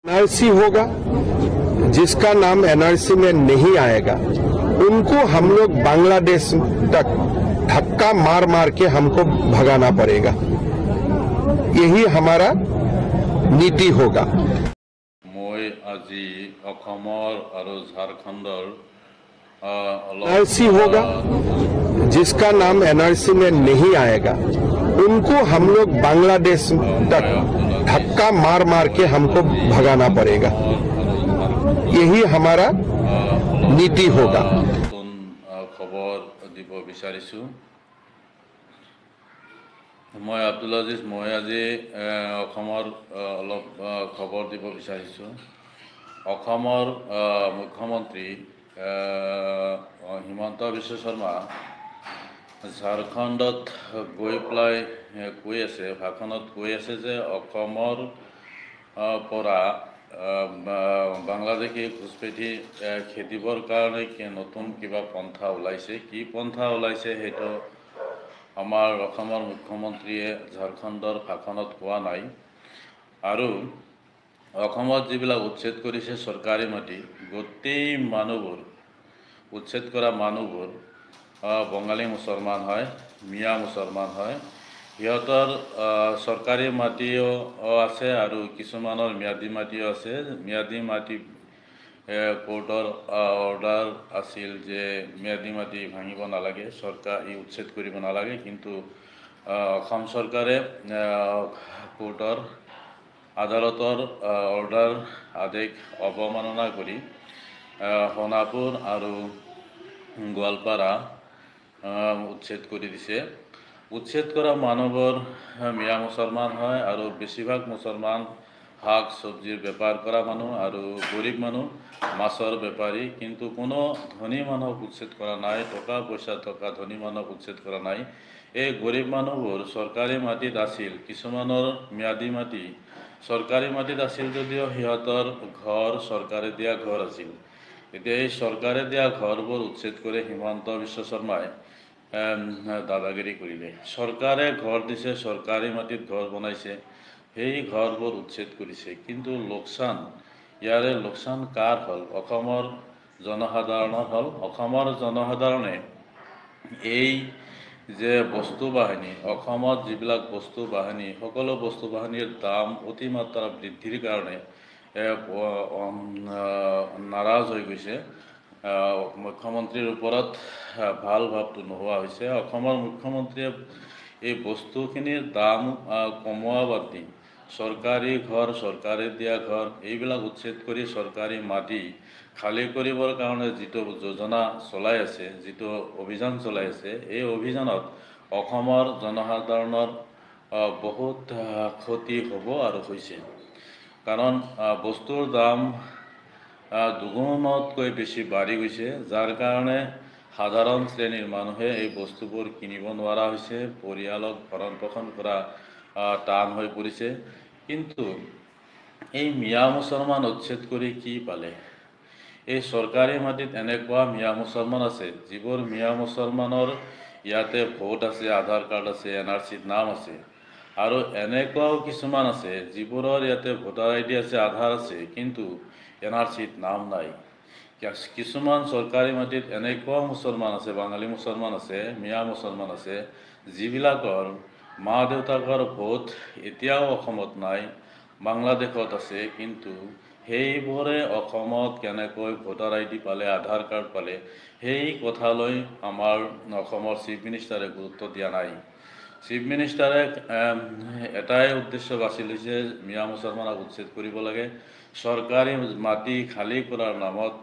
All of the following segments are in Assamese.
एनआरसी होगा, जिसका नाम एनआरसी में नहीं आएगा उनको हम लोग बांग्लादेश तक धक्का मार मार के हमको भगाना पड़ेगा। यही हमारा नीति होगा। मैं আজি অসমৰ আৰু ঝাৰখণ্ডৰ एनआरसी होगा, जिसका नाम एनआरसी में नहीं आएगा उनको हम लोग बांग्लादेश तक धक्का मार मार के हमको भगाना पड़ेगा। यही हमारा नीति होगा। खबर দিব বিচাৰিছো। মই আব্দুল আজিজ, মই আজি অসমৰ অলপ খবৰ দিব বিচাৰিছো। অসমৰ মুখ্যমন্ত্ৰী হিমন্ত বিশ্ব শৰ্মা ঝাৰখণ্ডত গৈ পেলাই কৈ আছে, ভাষণত কৈ আছে যে অসমৰ পৰা বাংলাদেশী ঘুষপেঠী খেদিবৰ কাৰণে নতুন কিবা পন্থা ওলাইছে। কি পন্থা ওলাইছে সেইটো আমাৰ অসমৰ মুখ্যমন্ত্ৰীয়ে ঝাৰখণ্ডৰ ভাষণত কোৱা নাই। আৰু অসমত যিবিলাক উচ্ছেদ কৰিছে চৰকাৰী মাটি, গোটেই মানুহবোৰ উচ্ছেদ কৰা মানুহবোৰ বঙালী মুছলমান হয়, মিয়া মুছলমান হয়। সিহঁতৰ চৰকাৰী মাটিও আছে আৰু কিছুমানৰ ম্যাদী মাটিও আছে। ম্যাদী মাটি কোৰ্টৰ অৰ্ডাৰ আছিল যে ম্যাদী মাটি ভাঙিব নালাগে, চৰকাৰ উচ্ছেদ কৰিব নালাগে। কিন্তু অসম চৰকাৰে কোৰ্টৰ আদালতৰ অৰ্ডাৰ আদেশ অৱমাননা কৰি সোণাপুৰ আৰু গোৱালপাৰা উচ্ছেদ কৰি দিছে। উচ্ছেদ কৰা মানুহবোৰ মিয়া মুছলমান হয় আৰু বেছিভাগ মুছলমান শাক চব্জিৰ বেপাৰ কৰা মানুহ আৰু গৰীব মানুহ মাছৰ বেপাৰী। কিন্তু কোনো ধনী মানুহক উচ্ছেদ কৰা নাই, টকা পইচা থকা ধনী মানুহক উচ্ছেদ কৰা নাই। এই গৰীব মানুহবোৰ চৰকাৰী মাটিত আছিল, কিছুমানৰ ম্যাদী মাটি চৰকাৰী মাটিত আছিল যদিও সিহঁতৰ ঘৰ চৰকাৰে দিয়া ঘৰ আছিল। এতিয়া এই চৰকাৰে দিয়া ঘৰবোৰ উচ্ছেদ কৰি হিমন্ত বিশ্ব শৰ্মাই দাদাগিৰি কৰিলে। চৰকাৰে ঘৰ দিছে, চৰকাৰী মাটিত ঘৰ বনাইছে, সেই ঘৰবোৰ উচ্ছেদ কৰিছে। কিন্তু লোকচান, ইয়াৰে লোকচান কাৰ হ'ল? অসমৰ জনসাধাৰণৰ হ'ল। অসমৰ জনসাধাৰণে এই যে বস্তু বাহিনী, অসমত যিবিলাক বস্তু বাহিনী, সকলো বস্তু বাহিনীৰ দাম অতিমাত্ৰা বৃদ্ধিৰ কাৰণে নাৰাজ হৈ গৈছে। মুখ্যমন্ত্ৰীৰ ওপৰত ভাল ভাৱটো নোহোৱা হৈছে। অসমৰ মুখ্যমন্ত্ৰীয়ে এই বস্তুখিনিৰ দাম কমোৱা বাদ দি চৰকাৰী ঘৰ, চৰকাৰে দিয়া ঘৰ এইবিলাক উচ্ছেদ কৰি চৰকাৰী মাটি খালী কৰিবৰ কাৰণে যিটো যোজনা চলাই আছে, যিটো অভিযান চলাই আছে, এই অভিযানত অসমৰ জনসাধাৰণৰ বহুত ক্ষতি হ'ব আৰু হৈছে। কাৰণ বস্তুৰ দাম দুগুণতকৈ বেছি বাঢ়ি গৈছে, যাৰ কাৰণে সাধাৰণ শ্ৰেণীৰ মানুহে এই বস্তুবোৰ কিনিব নোৱাৰা হৈছে, পৰিয়ালক ভৰণ পোষণ কৰা টান হৈ পৰিছে। কিন্তু এই মিয়া মুছলমান উচ্ছেদ কৰি কি পালে? এই চৰকাৰী মাটিত এনেকুৱা মিয়া মুছলমান আছে, যিবোৰ মিয়া মুছলমানৰ ইয়াতে ভোট আছে, আধাৰ কাৰ্ড আছে, এনআৰচিত নাম আছে। আৰু এনেকুৱাও কিছুমান আছে যিবোৰৰ ইয়াতে ভোটাৰ আইডি আছে, আধাৰ আছে, কিন্তু এনআৰচিত নাম নাই। কিছুমান চৰকাৰী মাটিত এনেকুৱাও মুছলমান আছে, বাঙালী মুছলমান আছে, মিয়া মুছলমান আছে, যিবিলাকৰ মা দেউতাকৰ ভোট এতিয়াও অসমত নাই, বাংলাদেশত আছে। কিন্তু সেইবোৰে অসমত কেনেকৈ ভোটাৰ আইডি পালে, আধাৰ কাৰ্ড পালে, সেই কথালৈ আমাৰ অসমৰ চিফ মিনিষ্টাৰে গুৰুত্ব দিয়া নাই। চিফ মিনিষ্টাৰে এটাই উদ্দেশ্য বাছি লৈছে, মিয়া মুছলমানক উচ্ছেদ কৰিব লাগে। চৰকাৰী মাটি খালী কৰাৰ নামত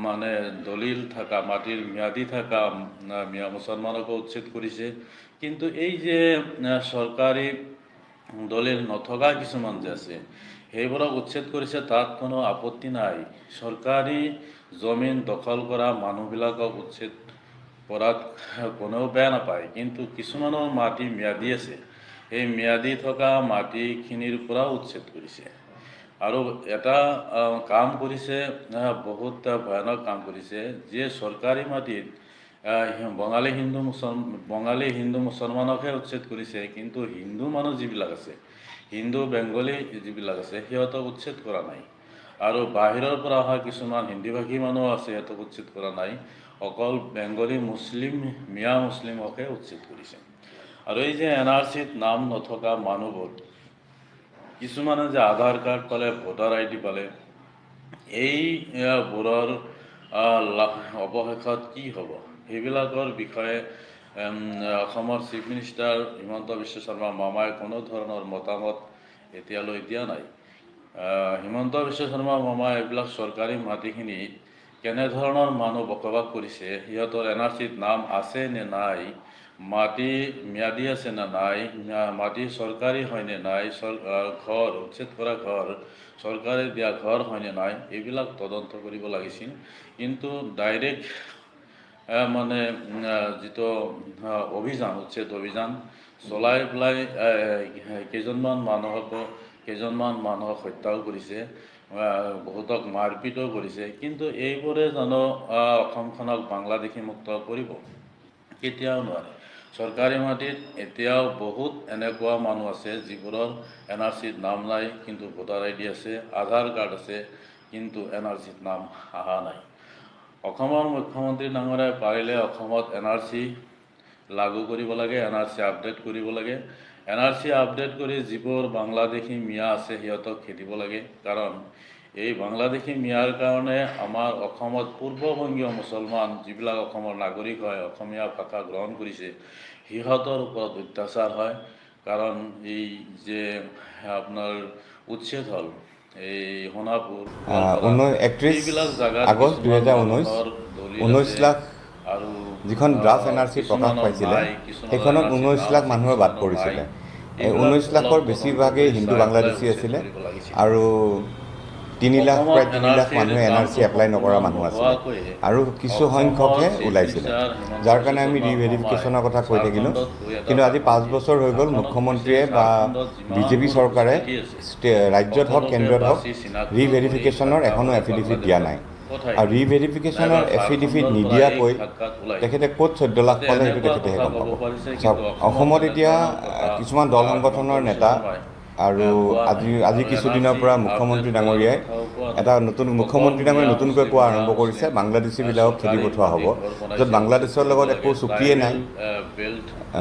মানে দলিল থকা, মাটিৰ ম্যাদী থকা মিয়া মুছলমানকো উচ্ছেদ কৰিছে। কিন্তু এই যে চৰকাৰী দলিল নথকা কিছুমান যে আছে, সেইবোৰক উচ্ছেদ কৰিছে, তাত কোনো আপত্তি নাই। চৰকাৰী জমিন দখল কৰা মানুহবিলাকক উচ্ছেদ কৰাত কোনেও বেয়া নাপায়। কিন্তু কিছুমানৰ মাটি ম্যাদী আছে, সেই ম্যাদী থকা মাটিখিনিৰ পৰাও উচ্ছেদ কৰিছে। আৰু এটা কাম কৰিছে, বহুত ভয়ানক কাম কৰিছে, যে চৰকাৰী মাটিত বঙালী হিন্দু মুছলমানকহে উচ্ছেদ কৰিছে, কিন্তু হিন্দু মানুহ যিবিলাক আছে, হিন্দু বেংগলী যিবিলাক আছে, সিহঁতক উচ্ছেদ কৰা নাই। আৰু বাহিৰৰ পৰা অহা কিছুমান হিন্দীভাষী মানুহ আছে, সিহঁতক উচ্ছেদ কৰা নাই। অকল বেংগলী মুছলিম মিয়া মুছলিমকহে উচ্ছেদ কৰিছে। আৰু এই যে NRCত নাম নথকা মানুহবোৰ, কিছুমানে যে আধাৰ কাৰ্ড পালে, ভোটাৰ ID পালে, এইবোৰৰ অৱশেষত কি হ'ব সেইবিলাকৰ বিষয়ে অসমৰ চিফ মিনিষ্টাৰ হিমন্ত বিশ্ব শৰ্মা মামাই কোনো ধৰণৰ মতামত এতিয়ালৈ দিয়া নাই। হিমন্ত বিশ্ব শৰ্মা মামাই এইবিলাক চৰকাৰী মাটিখিনি কেনেধৰণৰ মানুহ বসবাস কৰিছে, সিহঁতৰ NRCত নাম আছে নে নাই, মাটি ম্যাদী আছে নে নাই, মাটি চৰকাৰী হয় নে নাই, ঘৰ উচ্ছেদ কৰা ঘৰ চৰকাৰে দিয়া ঘৰ হয় নে নাই, এইবিলাক তদন্ত কৰিব লাগিছিল। কিন্তু ডাইৰেক্ট মানে যিটো অভিযান, উচ্ছেদ অভিযান চলাই পেলাই কেইজনমান মানুহক হত্যাও কৰিছে, বহুতক মাৰপিটো কৰিছে। কিন্তু এইবোৰে জানো অসমখনক বাংলাদেশী মুক্ত কৰিব? কেতিয়াও নোৱাৰে। চৰকাৰী মাটিত এতিয়াও বহুত এনেকুৱা মানুহ আছে যিবোৰৰ NRCত নাম নাই, কিন্তু ভোটাৰ ID আছে, আধাৰ কাৰ্ড আছে, কিন্তু NRCত নাম অহা নাই। অসমৰ মুখ্যমন্ত্ৰী ডাঙৰীয়াই পাৰিলে অসমত NRC লাগু কৰিব লাগে, NRC আপডেট কৰিব লাগে। NRC আপডেট কৰি যিবোৰ বাংলাদেশী মিয়া আছে সিহঁতক খেদিব লাগে। কাৰণ এই বাংলাদেশী মিয়াৰ কাৰণে আমাৰ অসমত পূৰ্ববংগীয় মুছলমান যিবিলাক অসমৰ নাগৰিক হয়, অসমীয়া ভাষা গ্ৰহণ কৰিছে, সিহঁতৰ ওপৰত অত্যাচাৰ হয়। কাৰণ এই যে আপোনাৰ উচ্ছেদ হ'ল এই সোণাপুৰ, 31 আগষ্ট 2019 লাখ আৰু যিখন ড্ৰাফ্ট NRC প্ৰকাশ পাইছিলে সেইখনত 19 লাখ মানুহৰ বাদ পৰিছিলে। এই 19 লাখৰ বেছিভাগেই হিন্দু বাংলাদেশী আছিলে আৰু 3 লাখ প্ৰায় 3 লাখ মানুহে NRC এপ্লাই নকৰা মানুহ আছিলে আৰু কিছু সংখ্যকহে ওলাইছিলে, যাৰ কাৰণে আমি ৰিভেৰিফিকেশ্যনৰ কথা কৈ থাকিলোঁ। কিন্তু আজি 5 বছৰ হৈ গ'ল, মুখ্যমন্ত্ৰীয়ে বা BJP চৰকাৰে ৰাজ্যত হওক কেন্দ্ৰত হওক ৰিভেৰিফিকেশ্যনৰ এখনো এফিডেভিট দিয়া নাই। আৰু ৰিভেৰিফিকেশ্যনৰ এফিডেভিট নিদিয়াকৈ তেখেতে ক'ত 14 লাখ পালে সেইটো তেখেতেহে গম পাব। চাওক, অসমত এতিয়া কিছুমান দল সংগঠনৰ নেতা আৰু আজি কিছুদিনৰ পৰা মুখ্যমন্ত্ৰী ডাঙৰীয়াই নতুনকৈ কোৱা আৰম্ভ কৰিছে, বাংলাদেশীবিলাকক খেদি পঠোৱা হ'ব, য'ত বাংলাদেশৰ লগত একো চুক্তিয়ে নাই,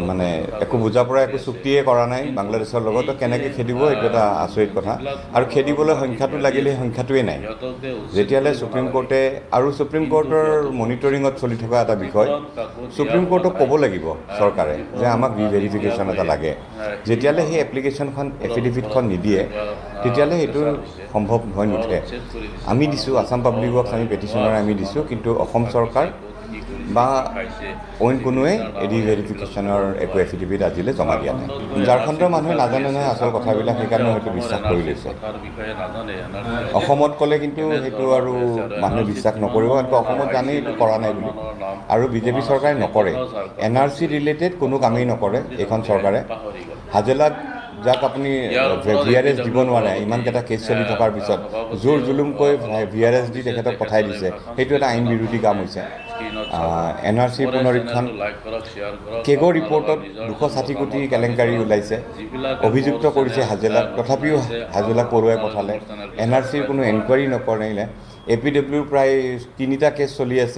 মানে একো বুজা পৰা একো চুক্তিয়ে কৰা নাই বাংলাদেশৰ লগত। কেনেকৈ খেদিব এইটো এটা আচৰিত কথা। আৰু খেদিবলৈ সংখ্যাটো লাগিলে সংখ্যাটোৱে নাই। যেতিয়ালৈ সুপ্ৰিম কোৰ্টে আৰু সুপ্ৰিম কোৰ্টৰ মনিটৰিঙত চলি থকা এটা বিষয়, সুপ্ৰিম কোৰ্টক ক'ব লাগিব চৰকাৰে যে আমাক ৰিভেৰিফিকেশ্যন এটা লাগে। যেতিয়ালৈ সেই এফিডেভিটখন নিদিয়ে তেতিয়ালৈ সেইটো সম্ভৱ হৈ নুঠে। আমি দিছোঁ, আছাম পাব্লিক ৱৰ্কছ আমি পেটিশ্যনাৰ আমি দিছোঁ, কিন্তু অসম চৰকাৰ বা অইন কোনোৱে ৰিভেৰিফিকেশ্যনৰ একো এফিডেভিট আজিলৈ জমা দিয়া নাই। ঝাৰখণ্ডৰ মানুহে নাজানে নহয় আচল কথাবিলাক, সেইকাৰণে হয়তো বিশ্বাস কৰি লৈছে। অসমত ক'লে কিন্তু সেইটো আৰু মানুহে বিশ্বাস নকৰিব, কিন্তু অসমত জানেই এইটো কৰা নাই বুলি। আৰু BJP চৰকাৰে নকৰে, NRC ৰিলেটেড কোনো কামেই নকৰে এইখন চৰকাৰে। হাজেলাক যাক আপুনি VRS দিব নোৱাৰে, ইমানকেইটা কেছ চলি থকাৰ পিছত জোৰ জুলুমকৈ VRS দি তেখেতক পঠাই দিছে, সেইটো এটা আইন বিৰোধী কাম হৈছে। NRC পুনৰীক্ষণ, কেগৰ ৰিপৰ্টত 260 কোটি কেলেংকাৰী ওলাইছে, অভিযুক্ত কৰিছে হাজেলাক, তথাপিও হাজেলাক পৰুৱাই পঠালে। NRCৰ কোনো এনকুৱাৰী নকৰিলে। APWৰ প্ৰায় 3টা কেছ চলি আছে।